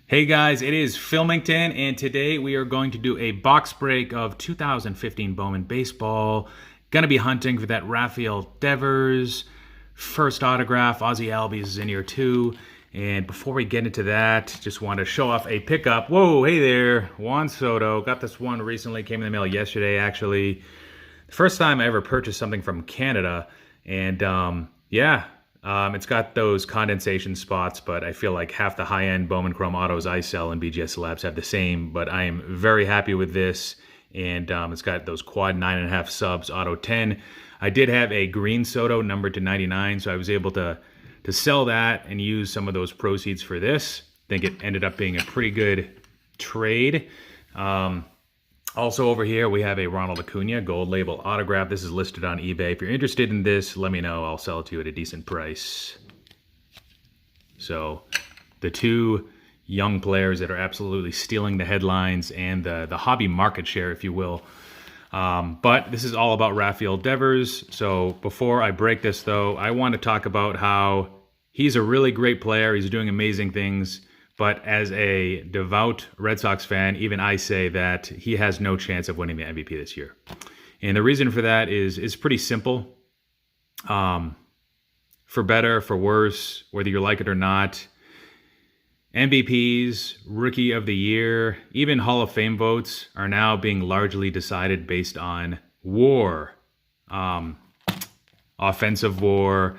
Hey guys, it is Filmington, and today we are going to do a box break of 2015 Bowman Baseball. Gonna be hunting for that Rafael DEVERS first autograph. Ozzie Albies is in here too. And before we get into that, just want to show off a pickup. Whoa, hey there, Juan Soto. Got this one recently, came in the mail yesterday actually. The first time I ever purchased something from Canada, and it's got those condensation spots, but I feel like half the high-end Bowman Chrome autos I sell in BGS Labs have the same, but I am very happy with this, and it's got those quad 9.5 subs, auto 10. I did have a green Soto numbered to 99, so I was able to sell that and use some of those proceeds for this. I think it ended up being a pretty good trade. Also over here, we have a Ronald Acuna gold label autograph. This is listed on eBay. If you're interested in this, let me know. I'll sell it to you at a decent price. So the two young players that are absolutely stealing the headlines and the hobby market share, if you will. But this is all about Rafael DEVERS. So before I break this, though, I want to talk about how he's a really great player. He's doing amazing things. But as a devout Red Sox fan, even I say that he has no chance of winning the MVP this year. And the reason for that is pretty simple. For better, for worse, whether you like it or not, MVPs, Rookie of the Year, even Hall of Fame votes are now being largely decided based on WAR. Offensive WAR,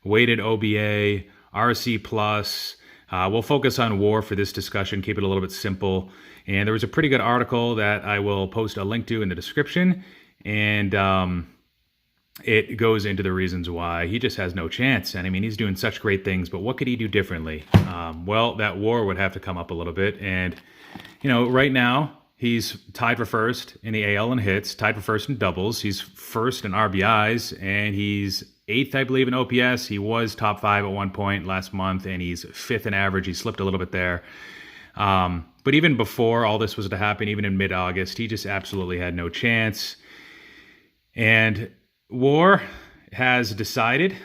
weighted OBA, RC+. We'll focus on WAR for this discussion, keep it a little bit simple. And there was a pretty good article that I will post a link to in the description. And it goes into the reasons why he just has no chance. And I mean, he's doing such great things, but what could he do differently? Well, that WAR would have to come up a little bit. And, you know, right now, he's tied for first in the AL in hits, tied for first in doubles. He's first in RBIs, and he's 8th, I believe, in OPS. He was top 5 at one point last month, and he's 5th in average. He slipped a little bit there. But even before all this was to happen, even in mid-August, he just absolutely had no chance. And WAR has decided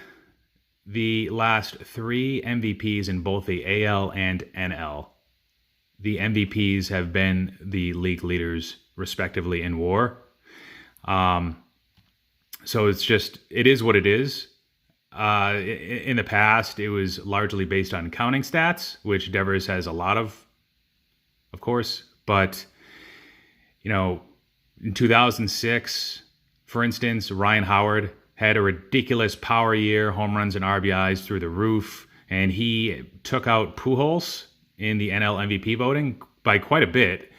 the last 3 MVPs in both the AL and NL. The MVPs have been the league leaders, respectively, in WAR. So it is what it is. In the past, it was largely based on counting stats, which DEVERS has a lot of course. But, you know, in 2006, for instance, Ryan Howard had a ridiculous power year, home runs and RBIs through the roof, and he took out Pujols in the NL MVP voting by quite a bit.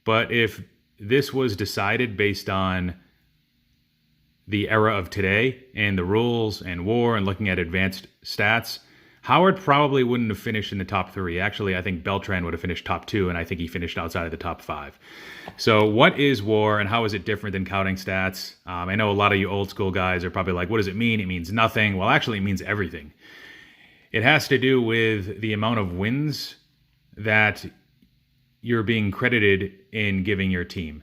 But if this was decided based on the era of today and the rules and WAR and looking at advanced stats, Howard probably wouldn't have finished in the top 3. Actually, I think Beltran would have finished top 2, and I think he finished outside of the top 5. So what is WAR and how is it different than counting stats? I know a lot of you old school guys are probably like, what does it mean? It means nothing. Well, actually, it means everything. It has to do with the amount of wins that you're being credited in giving your team.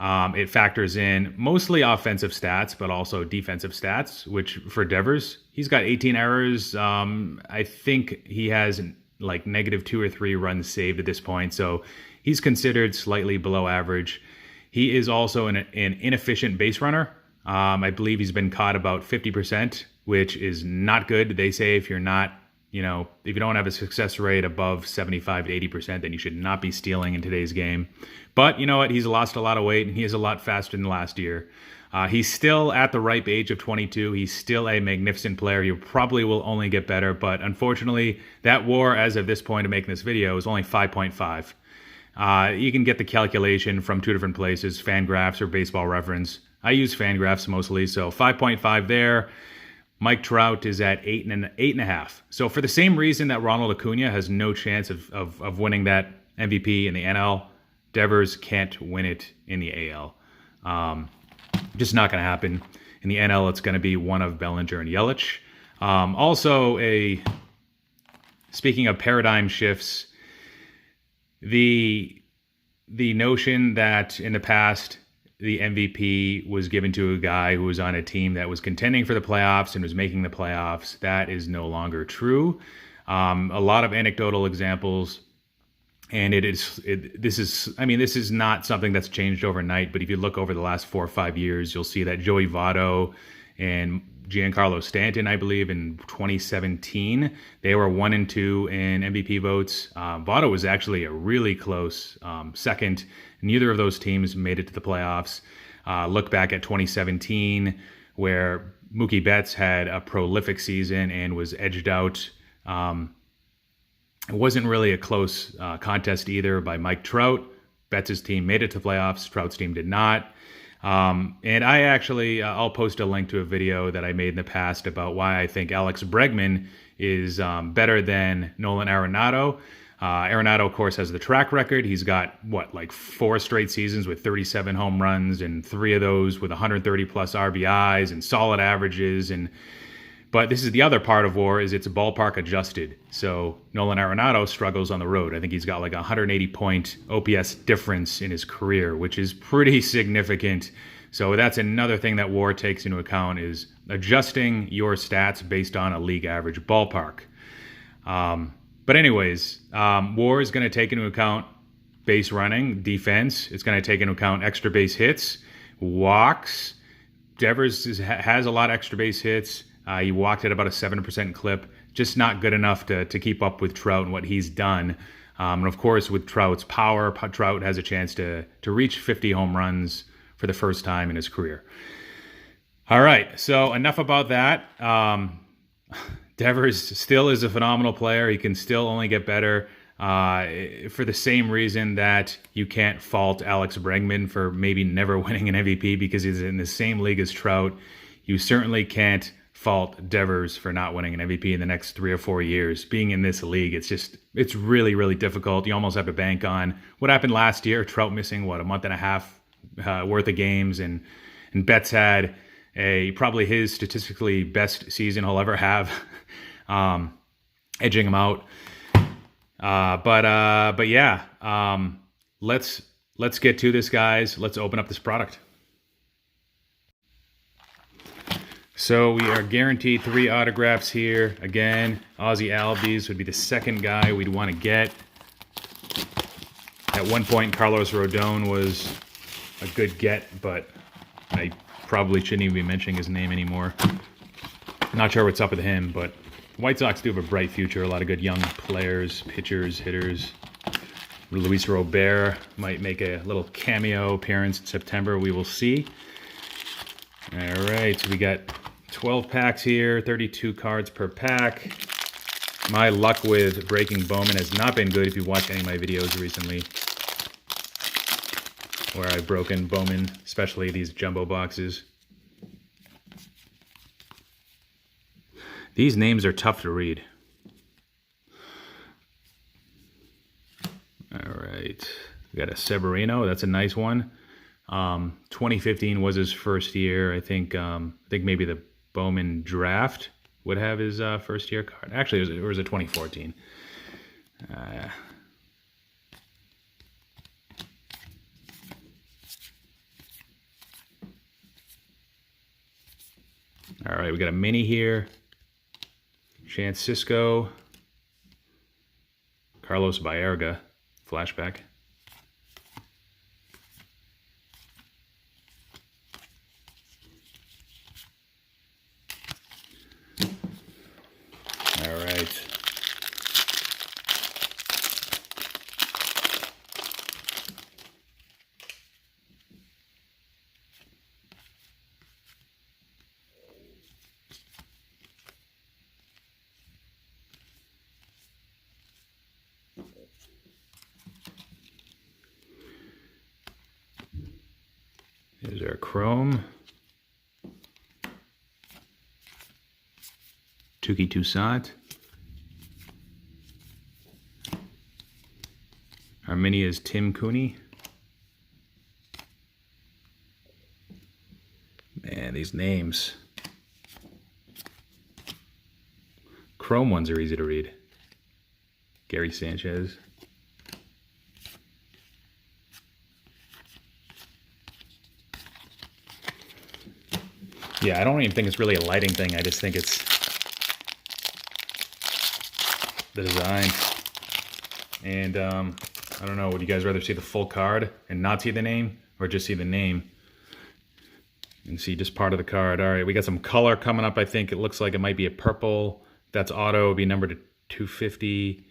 It factors in mostly offensive stats, but also defensive stats, which for DEVERS, he's got 18 errors. I think he has like -2 or 3 runs saved at this point. So he's considered slightly below average. He is also an inefficient base runner. I believe he's been caught about 50%, which is not good. They say if you're not, if you don't have a success rate above 75 to 80%, then you should not be stealing in today's game. But you know what? He's lost a lot of weight, and he is a lot faster than last year. He's still at the ripe age of 22. He's still a magnificent player. He probably will only get better, but unfortunately, that WAR, as of this point of making this video, is only 5.5. You can get the calculation from 2 different places, Fangraphs or Baseball Reference. I use Fangraphs mostly, so 5.5 there. Mike Trout is at 8.5. So for the same reason that Ronald Acuna has no chance of winning that MVP in the NL, DEVERS can't win it in the AL. Just not going to happen. In the NL, it's going to be one of Bellinger and Yelich. Speaking of paradigm shifts, the notion that in the past the MVP was given to a guy who was on a team that was contending for the playoffs and was making the playoffs, that is no longer true. A lot of anecdotal examples And this is not something that's changed overnight, but if you look over the last 4 or 5 years, you'll see that Joey Votto and Giancarlo Stanton, I believe, in 2017, they were 1 and 2 in MVP votes. Votto was actually a really close second. Neither of those teams made it to the playoffs. Look back at 2017, where Mookie Betts had a prolific season and was edged out. It wasn't really a close contest either by Mike Trout. Betts' team made it to the playoffs. Trout's team did not. And I actually, I'll post a link to a video that I made in the past about why I think Alex Bregman is better than Nolan Arenado. Arenado, of course, has the track record. He's got, 4 straight seasons with 37 home runs, and 3 of those with 130-plus RBIs and solid averages. But this is the other part of WAR, is it's ballpark adjusted. So Nolan Arenado struggles on the road. I think he's got like a 180-point OPS difference in his career, which is pretty significant. So that's another thing that WAR takes into account, is adjusting your stats based on a league average ballpark. But anyways, WAR is going to take into account base running, defense. It's going to take into account extra base hits, walks. Devers has a lot of extra base hits. He walked at about a 7% clip, just not good enough to keep up with Trout and what he's done. And of course, with Trout's power, Trout has a chance to reach 50 home runs for the first time in his career. All right, so enough about that. Devers still is a phenomenal player. He can still only get better, for the same reason that you can't fault Alex Bregman for maybe never winning an MVP because he's in the same league as Trout. You certainly can't fault Devers for not winning an MVP in the next 3 or 4 years. Being in this league, it's really, really difficult. You almost have to bank on what happened last year. Trout missing, a month and a half worth of games, and Betts had probably his statistically best season he'll ever have, edging him out. But yeah, let's get to this, guys. Let's open up this product. So we are guaranteed 3 autographs here. Again, Ozzie Albies would be the second guy we'd want to get. At one point, Carlos Rodon was a good get, but I probably shouldn't even be mentioning his name anymore. Not sure what's up with him, but White Sox do have a bright future. A lot of good young players, pitchers, hitters. Luis Robert might make a little cameo appearance in September. We will see. All right, so we got 12 packs here, 32 cards per pack. My luck with breaking Bowman has not been good if you've watched any of my videos recently, where I've broken Bowman, especially these jumbo boxes. These names are tough to read. All right, we got a Severino. That's a nice one. 2015 was his first year. I think maybe the Bowman draft would have his first year card. Actually, it was a 2014. All right, we got a mini here. Francisco, Carlos Baerga, flashback. All right. Here's our Chrome. Touki Toussaint. Our mini is Tim Cooney. Man, these names. Chrome ones are easy to read. Gary Sanchez. Yeah, I don't even think it's really a lighting thing. I just think it's the design. And I don't know, would you guys rather see the full card and not see the name, or just see the name and see just part of the card? All right, we got some color coming up. I think it looks like it might be a purple. That's auto, it'd be numbered to 250.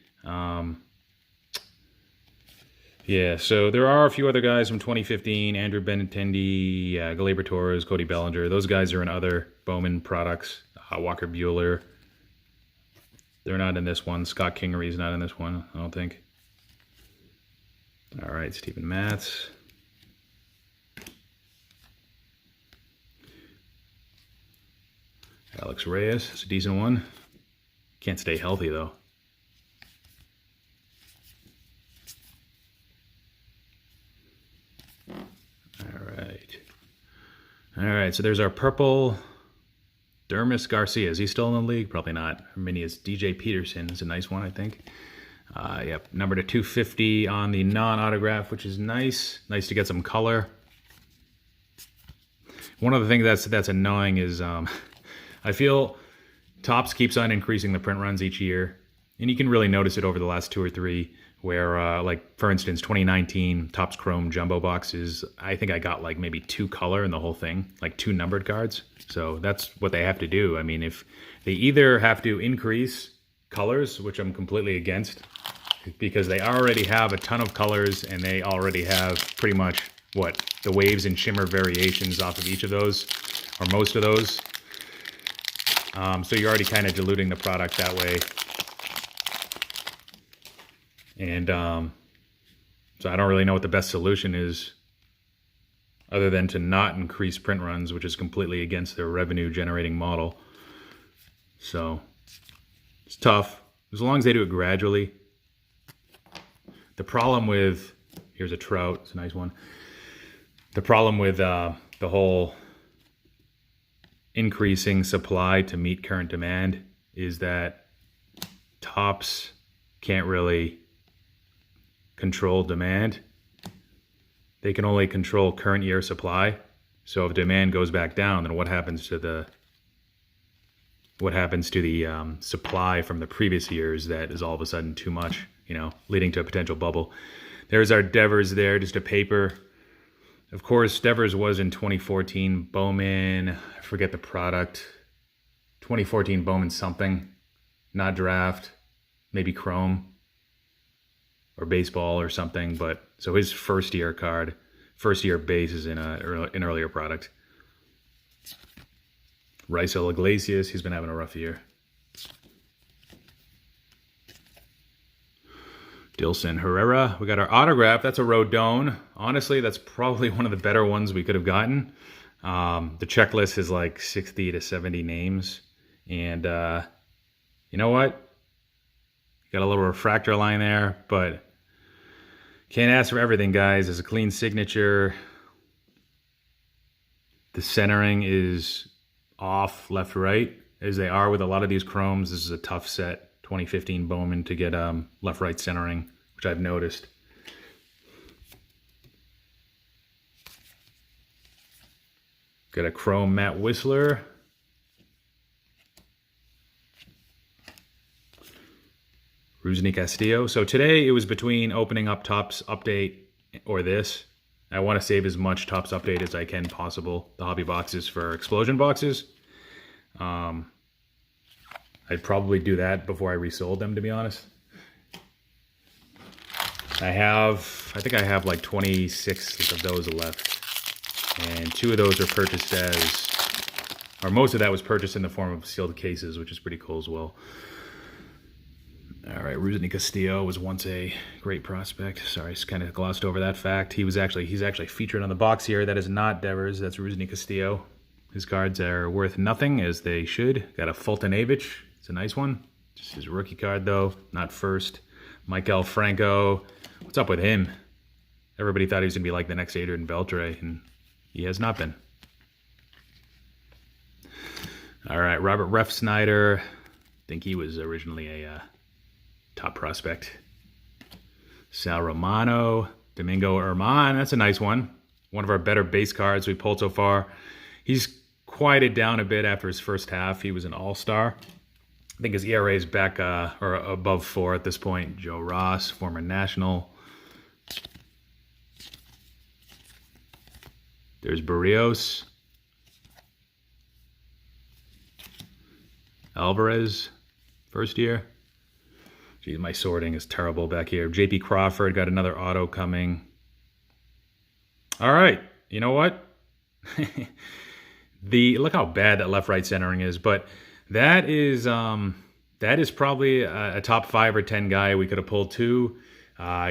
Yeah, so there are a few other guys from 2015, Andrew Benintendi, Gleyber Torres, Cody Bellinger. Those guys are in other Bowman products. Walker Buehler. They're not in this one. Scott Kingery's not in this one, I don't think. All right, Stephen Matz. Alex Reyes, it's a decent one. Can't stay healthy, though. All right, so there's our purple Dermis Garcia. Is he still in the league? Probably not. Arminius DJ Peterson is a nice one, I think. Yep, number to 250 on the non-autograph, which is nice. Nice to get some color. One of the things that's annoying is I feel Topps keeps on increasing the print runs each year. And you can really notice it over the last 2 or 3 where, like, for instance, 2019 Topps Chrome Jumbo boxes, I think I got, like, maybe 2 color in the whole thing, like 2 numbered cards. So that's what they have to do. I mean, if they either have to increase colors, which I'm completely against, because they already have a ton of colors and they already have pretty much, what, the waves and shimmer variations off of each of those, or most of those. So you're already kind of diluting the product that way. And so I don't really know what the best solution is other than to not increase print runs, which is completely against their revenue generating model. So it's tough, as long as they do it gradually. The problem with, here's a Trout, it's a nice one. The problem with the whole increasing supply to meet current demand is that Topps can't really control demand. They can only control current year supply. So if demand goes back down, then what happens to the supply from the previous years that is all of a sudden too much, you know, leading to a potential bubble. There's our Devers there, just a paper. Of course, Devers was in 2014 Bowman, I forget the product, 2014 Bowman something, not draft, maybe Chrome or baseball or something, but so his first year card, first year base is in an earlier product. Raisel Iglesias, he's been having a rough year. Dilson Herrera, we got our autograph. That's a Rodon. Honestly, that's probably one of the better ones we could have gotten. The checklist is like 60 to 70 names. And you know what? Got a little refractor line there, but can't ask for everything, guys. There's a clean signature. The centering is off left, right, as they are with a lot of these chromes. This is a tough set, 2015 Bowman, to get left, right centering, which I've noticed. Got a chrome Matt Whistler. Rusney Castillo. So today it was between opening up Topps Update or this. I want to save as much Topps Update as I can possible. The hobby boxes for explosion boxes. I'd probably do that before I resold them, to be honest. I think I have like 26 of those left. And 2 of those are purchased as, or most of that was purchased in the form of sealed cases, which is pretty cool as well. All right, Rusney Castillo was once a great prospect. Sorry, I just kind of glossed over that fact. He's actually featured on the box here. That is not Devers. That's Rusney Castillo. His cards are worth nothing, as they should. Got a Fultonavich. It's a nice one. Just his rookie card, though. Not first. Michael Franco. What's up with him? Everybody thought he was going to be like the next Adrian Beltre, and he has not been. All right, Robert Refsnyder. I think he was originally a top prospect. Sal Romano, Domingo Herman, that's a nice one. One of our better base cards we pulled so far. He's quieted down a bit after his first half. He was an all-star. I think his ERA is back or above 4 at this point. Joe Ross, former National. There's Barrios. Alvarez, first year. Geez, my sorting is terrible back here. J.P. Crawford, got another auto coming. All right, you know what? Look how bad that left-right centering is, but that is probably a top 5 or 10 guy we could have pulled too.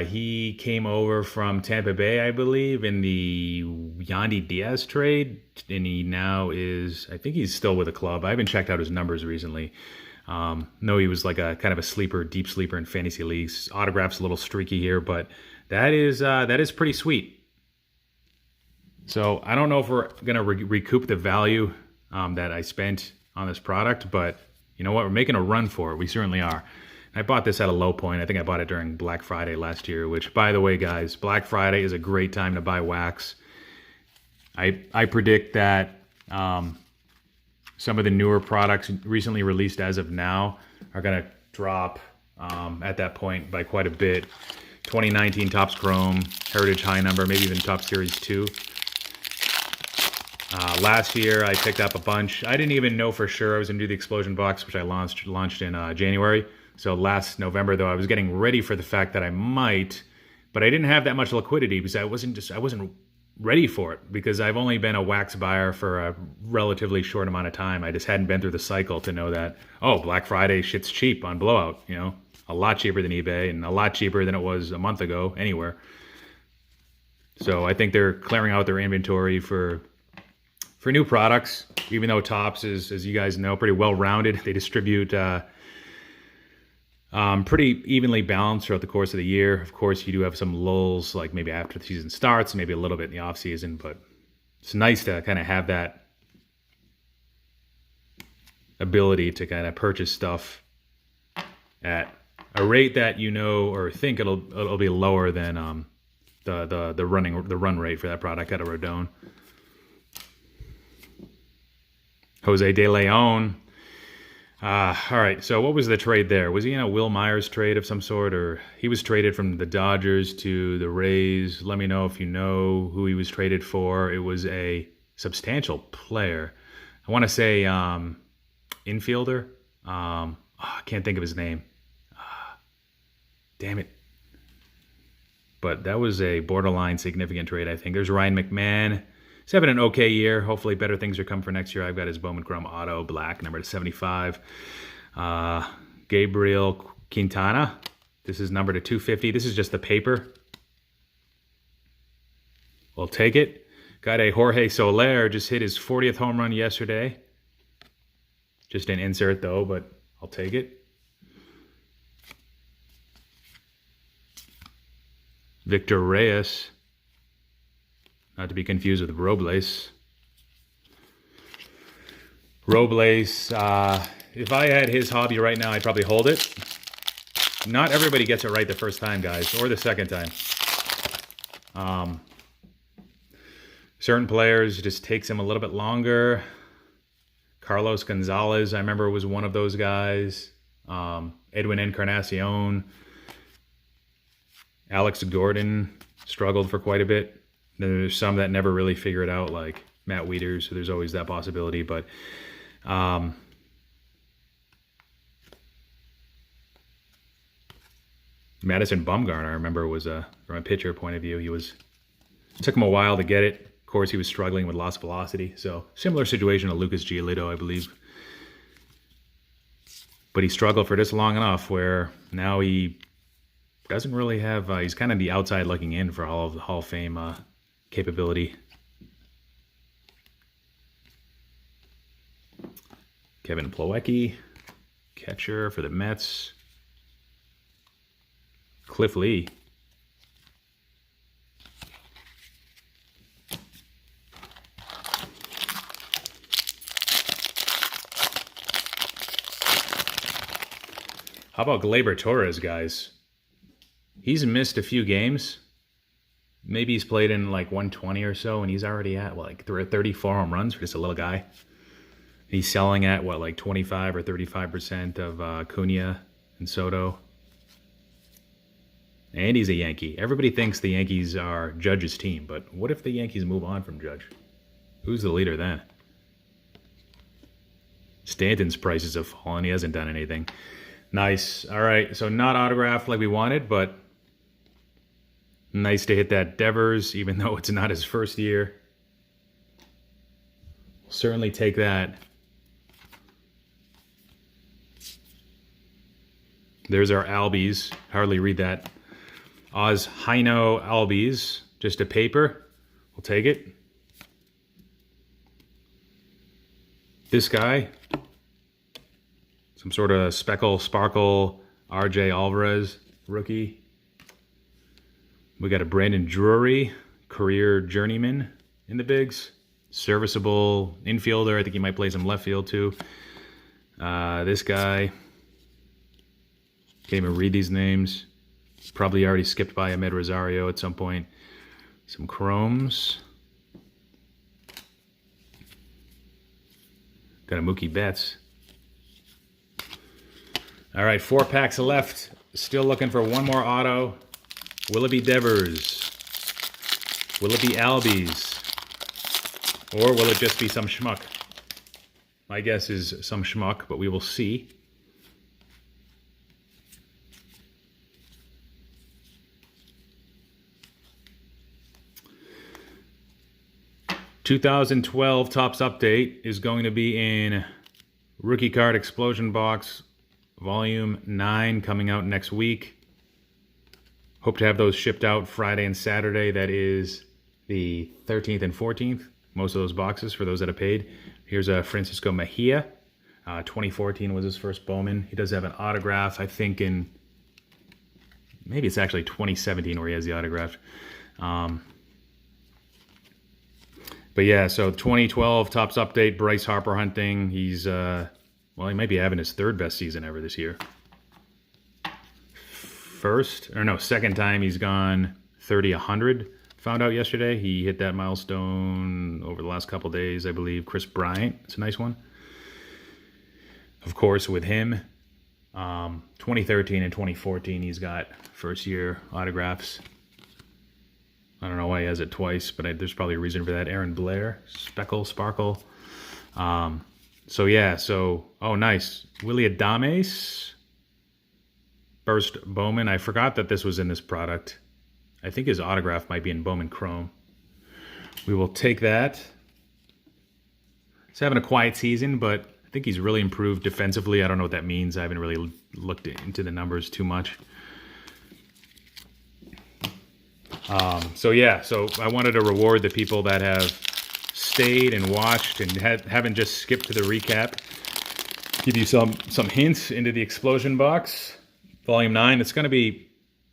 He came over from Tampa Bay, I believe, in the Yandy Diaz trade, and he now is, I think he's still with the club. I haven't checked out his numbers recently. No, he was like a kind of a sleeper, deep sleeper in fantasy leagues. Autograph's a little streaky here, but that is pretty sweet. So I don't know if we're gonna recoup the value that I spent on this product, but you know what? We're making a run for it. We certainly are. I bought this at a low point. I think I bought it during Black Friday last year, which, by the way, guys, Black Friday is a great time to buy wax. I predict that some of the newer products recently released as of now are going to drop at that point by quite a bit. 2019 Topps Chrome, Heritage High Number, maybe even Topps Series 2. Last year, I picked up a bunch. I didn't even know for sure I was going to do the Explosion box, which I launched in January. So last November, though, I was getting ready for the fact that I might, but I didn't have that much liquidity because I wasn't ready for it, because I've only been a wax buyer for a relatively short amount of time. I just hadn't been through the cycle to know that, oh, Black Friday shit's cheap on Blowout, you know, a lot cheaper than eBay and a lot cheaper than it was a month ago anywhere. So I think they're clearing out their inventory for new products, even though Topps is, as you guys know, pretty well-rounded. They distribute pretty evenly balanced throughout the course of the year. Of course, you do have some lulls, like maybe after the season starts, maybe a little bit in the off season, but it's nice to kind of have that ability to kind of purchase stuff at a rate that you know or think it'll be lower than the run rate for that product at a Rodone. Jose De Leon. All right, so what was the trade there? Was he in a Will Myers trade of some sort, or he was traded from the Dodgers to the Rays? Let me know if you know who he was traded for. It was a substantial player. I want to say infielder. I can't think of his name. Damn it. But that was a borderline significant trade, I think. There's Ryan McMahon. He's having an okay year. Hopefully better things are coming for next year. I've got his Bowman Chrome Auto, black, number 75. Gabriel Quintana. This is number to 250. This is just the paper. We'll take it. Got a Jorge Soler. Just hit his 40th home run yesterday. Just an insert, though, but I'll take it. Victor Reyes. Not to be confused with Robles. Robles, if I had his hobby right now, I'd probably hold it. Not everybody gets it right the first time, guys, or the second time. Certain players, it just takes them a little bit longer. Carlos Gonzalez, I remember, was one of those guys. Edwin Encarnacion. Alex Gordon struggled for quite a bit. Then there's some that never really figure it out, like Matt Wieters, so there's always that possibility. But Madison Bumgarner, I remember, was from a pitcher point of view, it took him a while to get it. Of course, he was struggling with lost velocity, so similar situation to Lucas Giolito, I believe. But he struggled for just long enough where now he doesn't really have, he's kind of the outside looking in for all of the Hall of Fame capability. Kevin Plawecki, catcher for the Mets. Cliff Lee. How about Gleyber Torres, guys? He's missed a few games. Maybe he's played in like 120 or so, and he's already at, what, like 34 home runs for just a little guy. He's selling at, what, like 25 or 35% of Cunha and Soto. And he's a Yankee. Everybody thinks the Yankees are Judge's team, but what if the Yankees move on from Judge? Who's the leader then? Stanton's prices have fallen. He hasn't done anything. Nice. All right, so not autographed like we wanted, but nice to hit that Devers, even though it's not his first year. Certainly take that. There's our Albies. Hardly read that. Oz Hino Albies. Just a paper. We'll take it. This guy. Some sort of speckle, sparkle, RJ Alvarez rookie. We got a Brandon Drury, career journeyman in the bigs. Serviceable infielder. I think he might play some left field too. This guy. Can't even read these names. Probably already skipped by Ahmed Rosario at some point. Some chromes. Got a Mookie Betts. All right, 4 packs left. Still looking for one more auto. Will it be Devers? Will it be Albies? Or will it just be some schmuck? My guess is some schmuck, but we will see. ...2012 Topps Update is going to be in Rookie Card Explosion Box Volume 9 coming out next week. Hope to have those shipped out Friday and Saturday. That is the 13th and 14th. Most of those boxes for those that have paid. Here's a Francisco Mejia. 2014 was his first Bowman. He does have an autograph, I think in... maybe it's actually 2017 where he has the autograph. But yeah, so 2012 Topps Update, Bryce Harper hunting. He's, well, he might be having his 3rd best season ever this year. Second time he's gone 30-100. Found out yesterday he hit that milestone over the last couple days, I believe. Chris Bryant, it's a nice one. Of course, with him, 2013 and 2014, he's got first year autographs. I don't know why he has it twice, but there's probably a reason for that. Aaron Blair, Speckle, Sparkle. So yeah, oh nice. Willie Adames, first Bowman. I forgot that this was in this product. I think his autograph might be in Bowman Chrome. We will take that. He's having a quiet season, but I think he's really improved defensively. I don't know what that means. I haven't really looked into the numbers too much. So I wanted to reward the people that have stayed and watched and haven't just skipped to the recap. Give you some hints into the Explosion Box. Volume 9, it's going to be,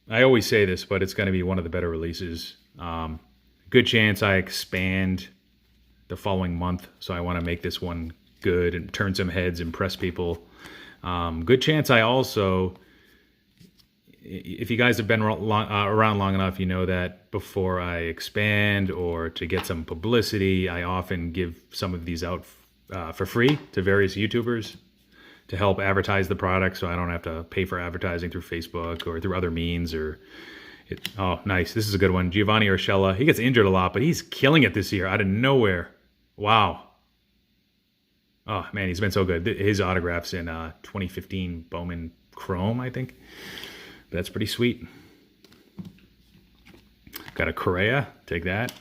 I always say this, but it's going to be one of the better releases. Good chance I expand the following month, so I want to make this one good and turn some heads, impress people. Good chance I also... If you guys have been around long enough, you know that before I expand or to get some publicity, I often give some of these out for free to various YouTubers to help advertise the product, so I don't have to pay for advertising through Facebook or through other means. Oh, nice. This is a good one. Giovanni Urshela. He gets injured a lot, but he's killing it this year out of nowhere. Wow. Oh, man, he's been so good. His autograph's in 2015 Bowman Chrome, I think. That's pretty sweet. Got a Correa, take that.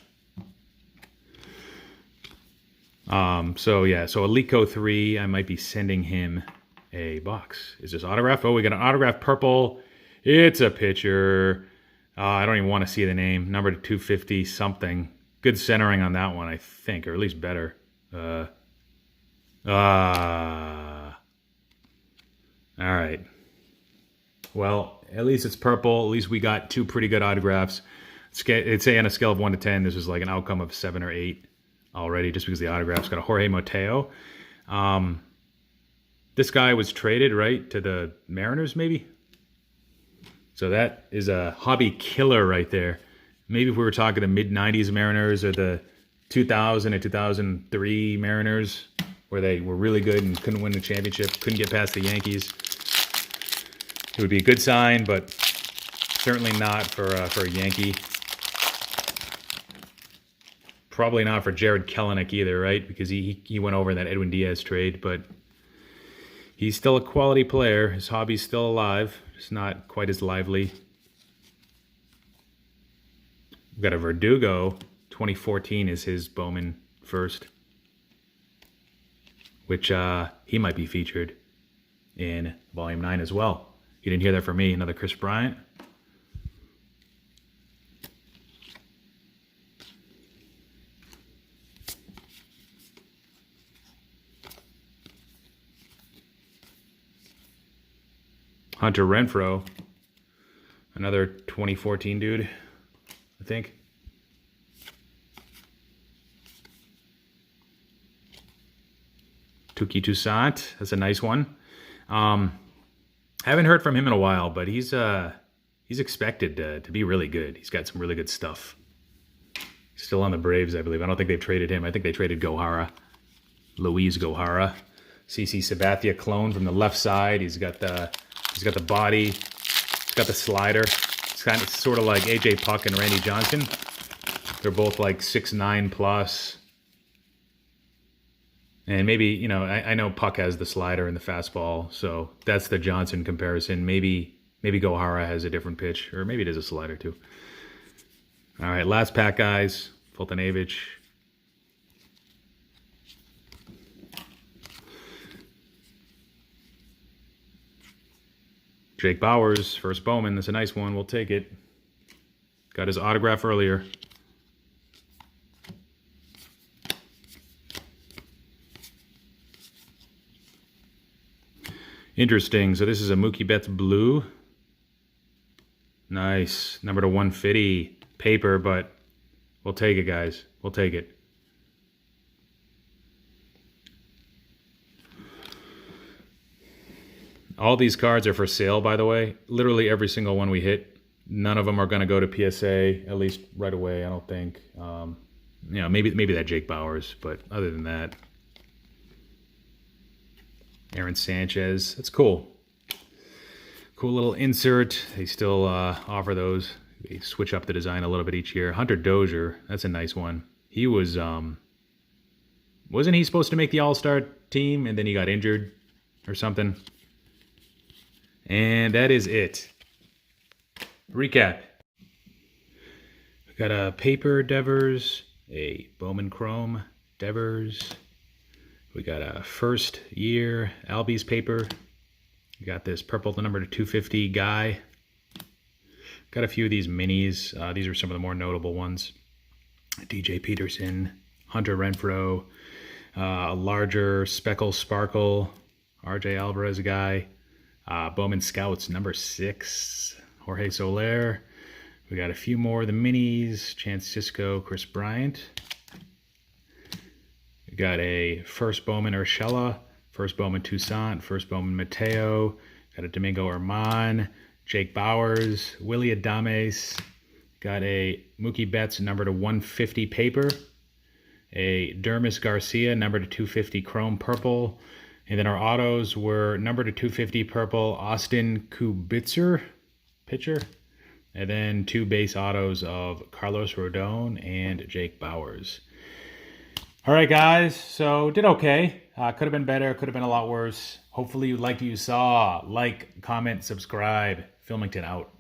So Alico 3, I might be sending him a box. Is this autograph? Oh, we got an autograph purple. It's a picture. I don't even want to see the name. Number 250 something. Good centering on that one, I think, or at least better. All right. Well, at least it's purple. At least we got 2 pretty good autographs. It's on a scale of 1 to 10. This was like an outcome of 7 or 8 already, just because the autographs. Got a Jorge Mateo. This guy was traded, right, to the Mariners, maybe? So that is a hobby killer right there. Maybe if we were talking the mid-90s Mariners or the 2000 and 2003 Mariners, where they were really good and couldn't win the championship, couldn't get past the Yankees. It would be a good sign, but Certainly not for a Yankee. Probably not for Jared Kelenic either, right? Because he went over in that Edwin Diaz trade, but he's still a quality player. His hobby's still alive. It's not quite as lively. We've got a Verdugo. 2014 is his Bowman first, which he might be featured in Volume 9 as well. You didn't hear that from me. Another Chris Bryant. Hunter Renfroe, another 2014 dude, I think. Tuki Toussaint, that's a nice one. Haven't heard from him in a while, but he's expected to be really good. He's got some really good stuff. He's still on the Braves, I believe. I don't think they've traded him. I think they traded Gohara, Luis Gohara. CC Sabathia clone from the left side. He's got the body. He's got the slider. It's kind of sort of like AJ Puck and Randy Johnson. They're both like 6'9" plus. And maybe, you know, I know Puck has the slider and the fastball, so that's the Johnson comparison. Maybe Gohara has a different pitch, or maybe it is a slider too. All right, last pack, guys. Fultonavich. Jake Bauers, first Bowman. That's a nice one. We'll take it. Got his autograph earlier. Interesting. So this is a Mookie Betts blue. Nice. Number to 150. Paper, but we'll take it, guys. We'll take it. All these cards are for sale, by the way. Literally every single one we hit. None of them are going to go to PSA, at least right away, I don't think. You know, maybe that Jake Bauers, but other than that. Aaron Sanchez. That's cool. Cool little insert. They still offer those. They switch up the design a little bit each year. Hunter Dozier. That's a nice one. He was, wasn't he supposed to make the All-Star team and then he got injured or something? And that is it. Recap. We got a paper Devers, a Bowman Chrome Devers. We got a first year Albies paper. We got this purple number to 250 guy. Got a few of these minis. These are some of the more notable ones. DJ Peterson, Hunter Renfroe, a larger Speckle Sparkle, RJ Alvarez guy. Bowman Scouts number 6, Jorge Soler. We got a few more of the minis. Chance Cisco, Chris Bryant. We got a first Bowman Urshela, first Bowman Toussaint, first Bowman Mateo. Got a Domingo Armand, Jake Bauers, Willie Adames. Got a Mookie Betts number to 150 paper. A Dermis Garcia number to 250 chrome purple. And then our autos were number to 250 purple, Austin Kubitzer, pitcher. And then 2 base autos of Carlos Rodon and Jake Bauers. All right, guys, so did okay. Could have been better, could have been a lot worse. Hopefully you liked what you saw. Like, comment, subscribe. Filmington out.